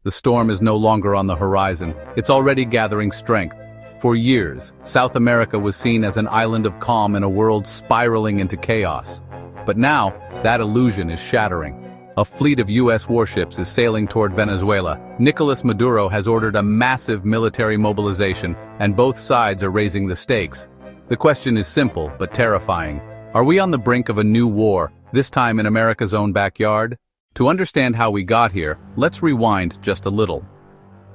The storm is no longer on the horizon, it's already gathering strength. For years, South America was seen as an island of calm in a world spiraling into chaos. But now, that illusion is shattering. A fleet of U.S. warships is sailing toward Venezuela. Nicolás Maduro has ordered a massive military mobilization, and both sides are raising the stakes. The question is simple, but terrifying. Are we on the brink of a new war, this time in America's own backyard? To understand how we got here, let's rewind just a little.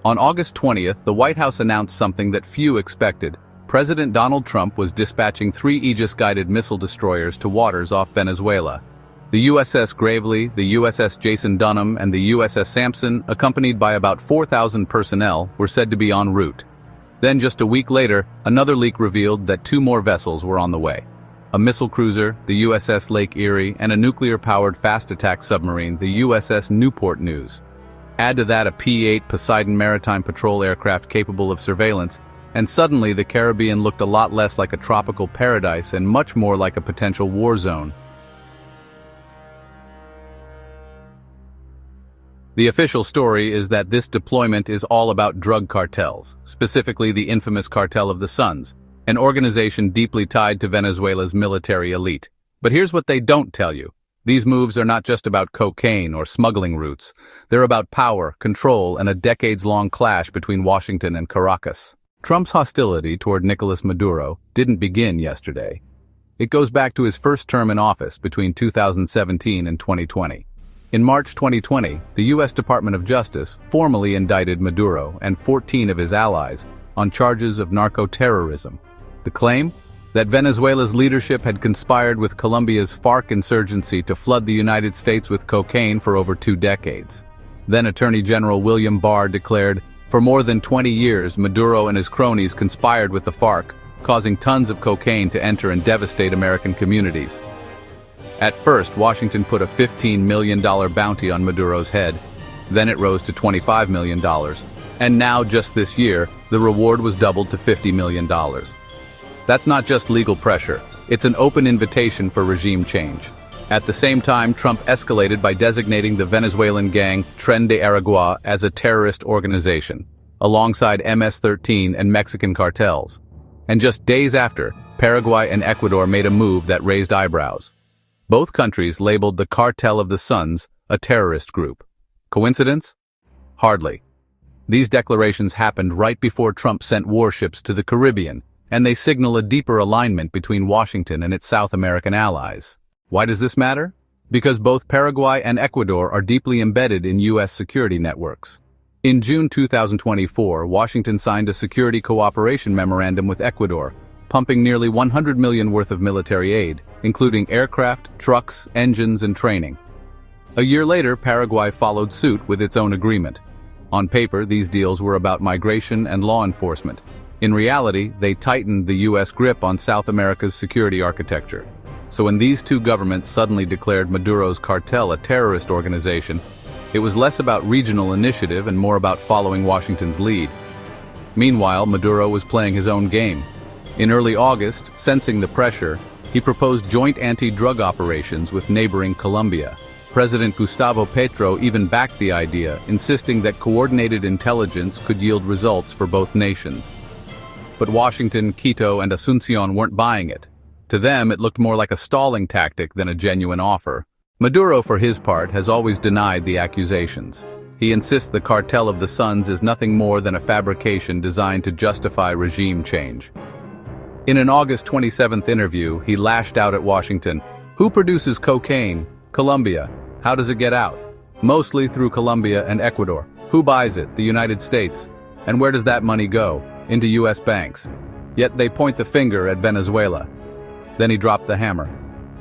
On August 20th, the White House announced something that few expected. President Donald Trump was dispatching 3 Aegis-guided missile destroyers to waters off Venezuela. The USS Gravely, the USS Jason Dunham, and the USS Sampson, accompanied by about 4,000 personnel, were said to be en route. Then just a week later, another leak revealed that 2 more vessels were on the way. A missile cruiser, the USS Lake Erie, and a nuclear-powered fast-attack submarine, the USS Newport News. Add to that a P-8 Poseidon maritime patrol aircraft capable of surveillance, and suddenly the Caribbean looked a lot less like a tropical paradise and much more like a potential war zone. The official story is that this deployment is all about drug cartels, specifically the infamous Cartel of the Suns, an organization deeply tied to Venezuela's military elite. But here's what they don't tell you. These moves are not just about cocaine or smuggling routes. They're about power, control, and a decades-long clash between Washington and Caracas. Trump's hostility toward Nicolás Maduro didn't begin yesterday. It goes back to his first term in office between 2017 and 2020. In March 2020, the U.S. Department of Justice formally indicted Maduro and 14 of his allies on charges of narco-terrorism. The claim? That Venezuela's leadership had conspired with Colombia's FARC insurgency to flood the United States with cocaine for over 2 decades. Then Attorney General William Barr declared, for more than 20 years, Maduro and his cronies conspired with the FARC, causing tons of cocaine to enter and devastate American communities. At first, Washington put a $15 million bounty on Maduro's head. Then it rose to $25 million. And now, just this year, the reward was doubled to $50 million. That's not just legal pressure, it's an open invitation for regime change. At the same time, Trump escalated by designating the Venezuelan gang Tren de Aragua as a terrorist organization, alongside MS-13 and Mexican cartels. And just days after, Paraguay and Ecuador made a move that raised eyebrows. Both countries labeled the Cartel of the Suns a terrorist group. Coincidence? Hardly. These declarations happened right before Trump sent warships to the Caribbean, and they signal a deeper alignment between Washington and its South American allies. Why does this matter? Because both Paraguay and Ecuador are deeply embedded in U.S. security networks. In June 2024, Washington signed a security cooperation memorandum with Ecuador, pumping nearly $100 million worth of military aid, including aircraft, trucks, engines, and training. A year later, Paraguay followed suit with its own agreement. On paper, these deals were about migration and law enforcement. In reality, they tightened the U.S. grip on South America's security architecture. So when these 2 governments suddenly declared Maduro's cartel a terrorist organization, it was less about regional initiative and more about following Washington's lead. Meanwhile, Maduro was playing his own game. In early August, sensing the pressure, he proposed joint anti-drug operations with neighboring Colombia. President Gustavo Petro even backed the idea, insisting that coordinated intelligence could yield results for both nations. But Washington, Quito, and Asunción weren't buying it. To them, it looked more like a stalling tactic than a genuine offer. Maduro, for his part, has always denied the accusations. He insists the Cartel of the Suns is nothing more than a fabrication designed to justify regime change. In an August 27th interview, he lashed out at Washington. Who produces cocaine? Colombia. How does it get out? Mostly through Colombia and Ecuador. Who buys it? The United States. And where does that money go? Into U.S. banks. Yet they point the finger at Venezuela. Then he dropped the hammer.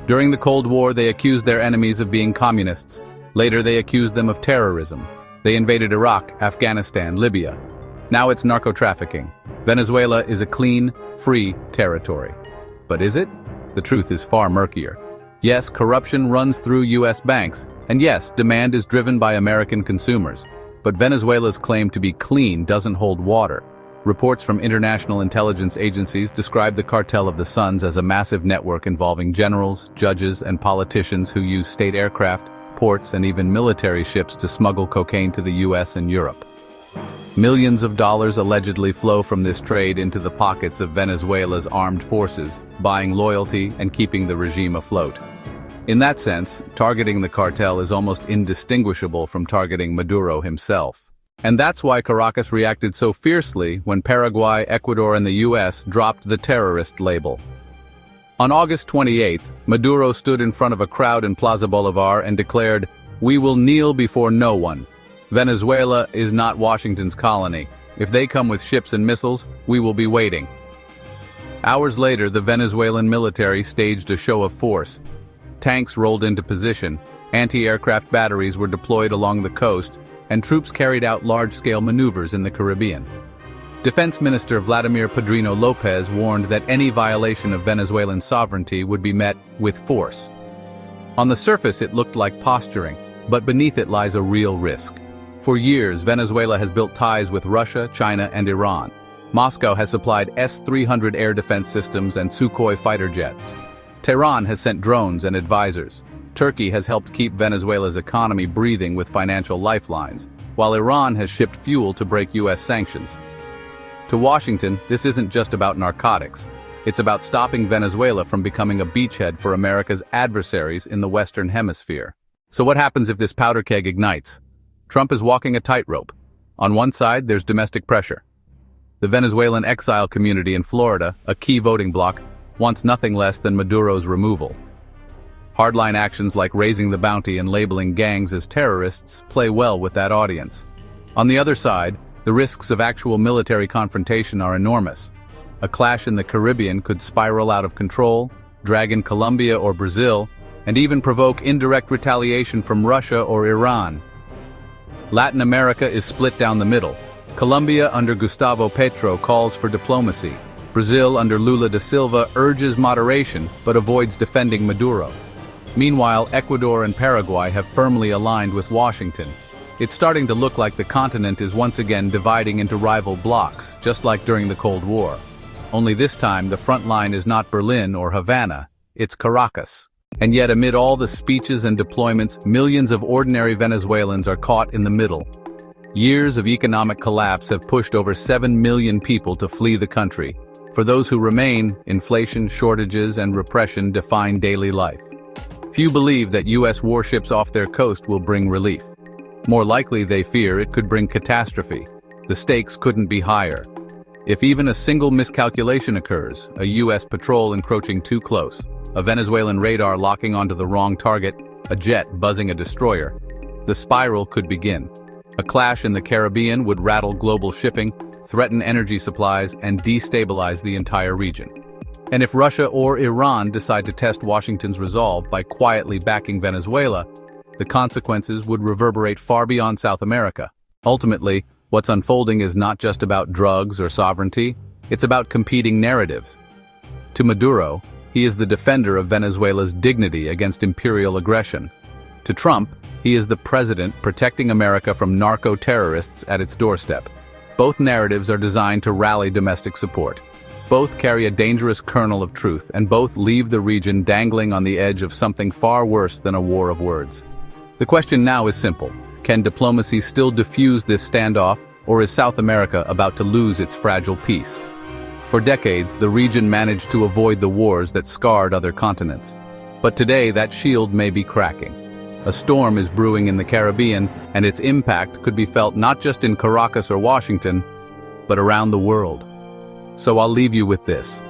During the Cold War, they accused their enemies of being communists. Later, they accused them of terrorism. They invaded Iraq, Afghanistan, Libya. Now it's narco-trafficking. Venezuela is a clean, free territory. But is it? The truth is far murkier. Yes, corruption runs through U.S. banks. And yes, demand is driven by American consumers. But Venezuela's claim to be clean doesn't hold water. Reports from international intelligence agencies describe the Cartel of the Suns as a massive network involving generals, judges, and politicians who use state aircraft, ports, and even military ships to smuggle cocaine to the US and Europe. Millions of dollars allegedly flow from this trade into the pockets of Venezuela's armed forces, buying loyalty and keeping the regime afloat. In that sense, targeting the cartel is almost indistinguishable from targeting Maduro himself. And that's why Caracas reacted so fiercely when Paraguay, Ecuador, and the US dropped the terrorist label. On August 28th, Maduro stood in front of a crowd in Plaza Bolivar and declared, "We will kneel before no one. Venezuela is not Washington's colony. If they come with ships and missiles, we will be waiting." Hours later, the Venezuelan military staged a show of force. Tanks rolled into position, anti-aircraft batteries were deployed along the coast, and troops carried out large-scale maneuvers in the Caribbean. Defense Minister Vladimir Padrino Lopez warned that any violation of Venezuelan sovereignty would be met with force. On the surface, it looked like posturing, but beneath it lies a real risk. For years, Venezuela has built ties with Russia, China, and Iran. Moscow has supplied S-300 air defense systems and Sukhoi fighter jets. Tehran has sent drones and advisors. Turkey has helped keep Venezuela's economy breathing with financial lifelines, while Iran has shipped fuel to break US sanctions. To Washington, this isn't just about narcotics. It's about stopping Venezuela from becoming a beachhead for America's adversaries in the Western Hemisphere. So what happens if this powder keg ignites? Trump is walking a tightrope. On one side, there's domestic pressure. The Venezuelan exile community in Florida, a key voting bloc, wants nothing less than Maduro's removal. Hardline actions like raising the bounty and labeling gangs as terrorists play well with that audience. On the other side, the risks of actual military confrontation are enormous. A clash in the Caribbean could spiral out of control, drag in Colombia or Brazil, and even provoke indirect retaliation from Russia or Iran. Latin America is split down the middle. Colombia under Gustavo Petro calls for diplomacy. Brazil under Lula da Silva urges moderation but avoids defending Maduro. Meanwhile, Ecuador and Paraguay have firmly aligned with Washington. It's starting to look like the continent is once again dividing into rival blocs, just like during the Cold War. Only this time, the front line is not Berlin or Havana, it's Caracas. And yet, amid all the speeches and deployments, millions of ordinary Venezuelans are caught in the middle. Years of economic collapse have pushed over 7 million people to flee the country. For those who remain, inflation, shortages, and repression define daily life. Few believe that US warships off their coast will bring relief. More likely, they fear it could bring catastrophe. The stakes couldn't be higher. If even a single miscalculation occurs, a US patrol encroaching too close, a Venezuelan radar locking onto the wrong target, a jet buzzing a destroyer, the spiral could begin. A clash in the Caribbean would rattle global shipping, threaten energy supplies, and destabilize the entire region. And if Russia or Iran decide to test Washington's resolve by quietly backing Venezuela, the consequences would reverberate far beyond South America. Ultimately, what's unfolding is not just about drugs or sovereignty, it's about competing narratives. To Maduro, he is the defender of Venezuela's dignity against imperial aggression. To Trump, he is the president protecting America from narco-terrorists at its doorstep. Both narratives are designed to rally domestic support. Both carry a dangerous kernel of truth, and both leave the region dangling on the edge of something far worse than a war of words. The question now is simple. Can diplomacy still defuse this standoff, or is South America about to lose its fragile peace? For decades, the region managed to avoid the wars that scarred other continents. But today, that shield may be cracking. A storm is brewing in the Caribbean, and its impact could be felt not just in Caracas or Washington, but around the world. So I'll leave you with this.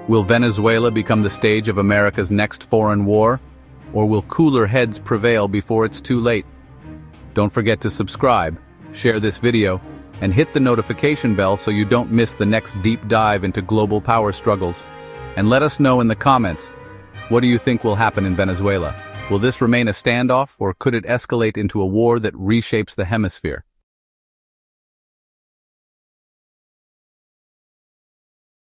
Will Venezuela become the stage of America's next foreign war? Or will cooler heads prevail before it's too late? Don't forget to subscribe, share this video, and hit the notification bell so you don't miss the next deep dive into global power struggles. And let us know in the comments, what do you think will happen in Venezuela? Will this remain a standoff, or could it escalate into a war that reshapes the hemisphere?